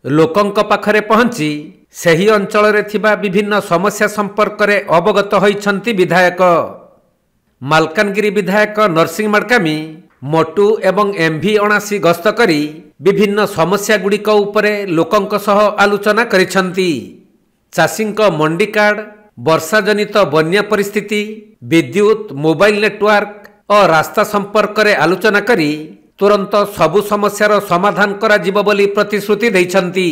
लोकंक पाखरे पहुंची सही अंचल रे थिबा विभिन्न समस्या संपर्क रे अवगत होइछंती विधायक। मालकानगिरी विधायक नरसिंह मडकामी मोटू एवं एमभी 79 गस्त करी विभिन्न समस्या गुड़िक उपरे लोकंक सह आलोचना करिछंती। चाषींक मंडी कार्ड, वर्षा जनित बन्या परिस्थिति, विद्युत, मोबाइल नेटवर्क और रास्ता संपर्क रे आलोचना करी तुरंत सबु समस्यार समाधान करा जिवो बोली प्रतिश्रुति दैछंती।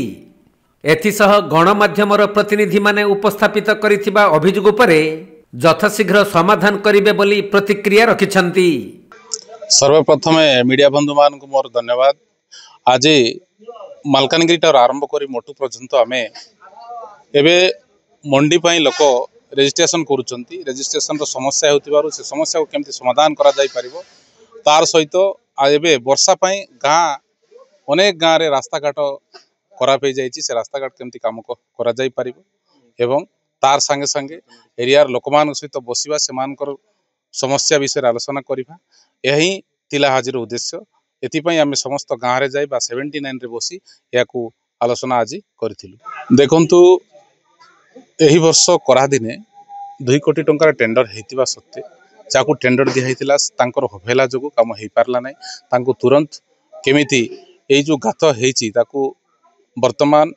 एथिसह गणमाध्यमर प्रतिनिधि माने उपस्थापित करिथिबा अभियोग उपरे यथाशीघ्र समाधान करिवे बोली प्रतिक्रिया रखिछंती। सर्वप्रथम मीडिया बंधु मान को मोर धन्यवाद। आज मालकानगिरी ठार आरंभ करी मोटू पर्यंत आमे एबे मंडी पई लोक रजिस्ट्रेशन करूचंती। रजिस्ट्रेशन रो समस्या होतिबारु से समस्या को केमती समाधान करा जाई परिबो तार सहित एबे वर्षा पई अनेक गाँव रे रास्ता घाट खराब हो जाइए। से रास्ता घाट केमती काम करा जाई परिबो एवं तार संगे संगे एरियार लोकमान सहित बसिबा सेमानकर समस्या विषय आलोचना करिबा यही तिला हाजिर उद्देश्य। एथिपई आमे समस्त गाँव रे जाई बा 79 रे बसी याकू आलोचना आज करिथिलु। देखंतु एही वर्ष करा दिने 2 कोटी टंकार टेंडर हेतिबा सत्ते जाकू टेंडर दिया हेतिला तांकर हफेला जगु काम हेई पारला नै। तांको तुरंत केमिति एई जो गात हेची ताकू वर्तमान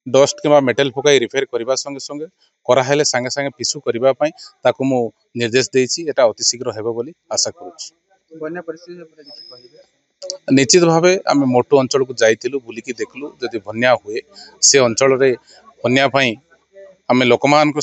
डस्ट किंवा मेटल पकाई रिपेयर करबा संगे संगे करा हेले संगे संगे पिसु करबा पई ताकू मु निर्देश देछि। एटा अति शीघ्र हेबो बोली आशा करूछि। बन्या परिस्थिति उपरे किछि कहिबे? निश्चित भावे आमे मोटू अंचल को जाइतिलु, बुलिकी देखलु जदि बन्या हुए से अंचल रे बन्या पई आमे लोकमान को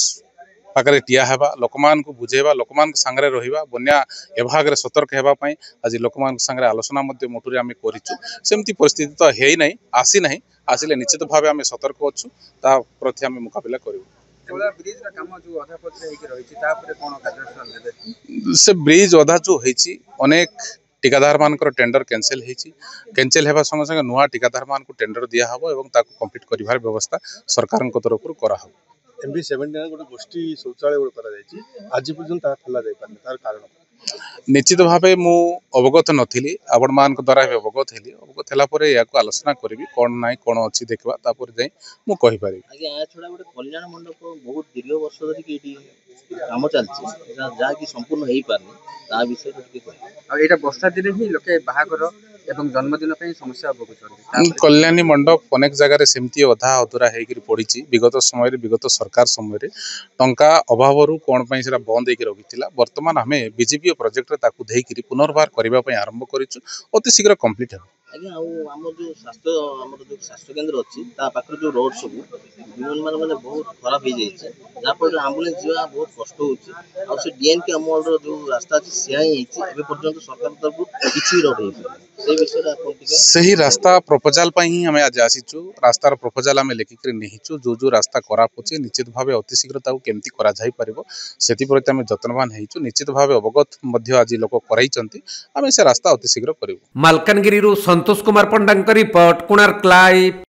पाकरे टिया हेबा, लोकमान को बुझेबा, लोकमान संगरे रहिबा, बन्या एभाग रे सतर्क हेबा पई आज लोकमान संगरे आलोचना मध्ये मोटू रे आमे करिछु। सेमती परिस्थिति तो हेई नै, आसी नै, आसिले निश्चित भावे आमे सतर्क अछु, ता प्रति आमे मुकाबिला करिबु। केवल ब्रिज रा काम जो अधा पत्र हेकि रहिछि ता परे कोन कार्यक्रम लेबे? से ब्रिज अधा जो हेछि अनेक ठेकेदार मानकर टेंडर कैंसिल हेछि। कैंसिल हेबा संगे संगे नुआ ठेकेदार मान को टेंडर दिया हबो एवं ताको कंप्लीट करिवार व्यवस्था सरकार को तरफ करा हबो। एमबी 79 गोटे गोष्ठी शौचालय गोटे करा जायछि, आज पर्यंत ता खोला जाय पारने तार कारण निश्चित भावे मु अवगत नथिली, आपण मान को द्वारा अवगत हेली। अवगत हेला परे याको आलोचना करबी कोन नाइ कोन अछि देखबा तापर जाई मु कहि पारि। आगे आ छोडा गोटे कल्याण मंडप बहुत दीर्घ वर्ष धरि कि एटी काम चलछि जा कि संपूर्ण हेई पारनी ता विषय टिके कहि। आ एटा वर्षा दिने ही लोके बाहागर एवं जन्मदिन पई समस्या भोगुछन। कल्याणी मंडप अनेक जगह रे सेमती अधा अधूरा हेकि पड़ीछि। विगत समय रे विगत सरकार समय रे टंका अभाव रु कोन पई सेरा बंद हेकि रखिथिला। वर्तमान हमें बीजेपी प्रोजेक्ट रे ताकू देहिकि पुनर्बार करबा पई आरंभ करिछु। अति शीघ्र कंप्लीट हो। आगे आम जो स्वास्थ्य केन्द्र अच्छी पाखे जो रोड सब माने बहुत खराब हो जाए जहाँफल आम्बुलांस जावा बहुत कष्ट हो। डीएन के अमल जो रास्ता अच्छी से पर्यटन सरकार तरफ किसी रोड सही रास्ता प्रपोजाल ही आम आज आसीचु। रास्तार प्रपोजाल आम लिखिक नहीं जो जो रास्ता खराब होचे निश्चित भाव अति शीघ्र केमती करा जाई परिबो सेति प्रति आम जत्नवान हेचु। निश्चित भाव अवगत मध्य आज लोक कराइचंती आम से रास्ता अति शीघ्र करिवो। मालकानगिरी संतोष कुमार पंडा रिपोर्ट, कोणार्क लाइव।